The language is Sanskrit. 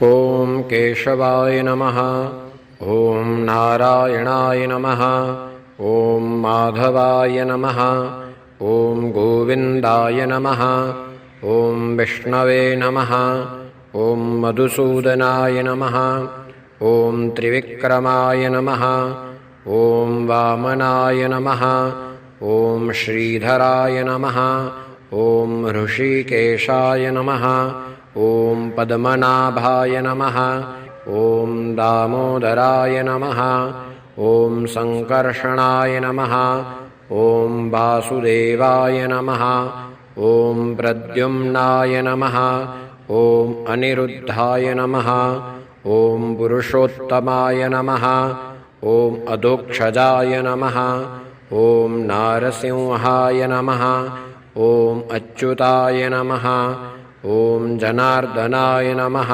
ॐ केशवाय नमः। ॐ नारायणाय नमः। ॐ माधवाय नमः। ॐ गोविन्दाय नमः। ॐ विष्णवे नमः। ॐ मधुसूदनाय नमः। ॐ त्रिविक्रमाय नमः। ॐ वामनाय नमः। ॐ श्रीधराय नमः। ॐ ऋषिकेशाय नमः। ॐ पद्मनाभाय नमः। ॐ दामोदराय नमः। ॐ सङ्कर्षणाय नमः। ॐ वासुदेवाय नमः। ॐ प्रद्युम्नाय नमः। ॐ अनिरुद्धाय नमः। ॐ पुरुषोत्तमाय नमः। ॐ अधोक्षजाय नमः। ॐ नारसिंहाय नमः। ॐ अच्युताय नमः। ॐ जनार्दनाय नमः।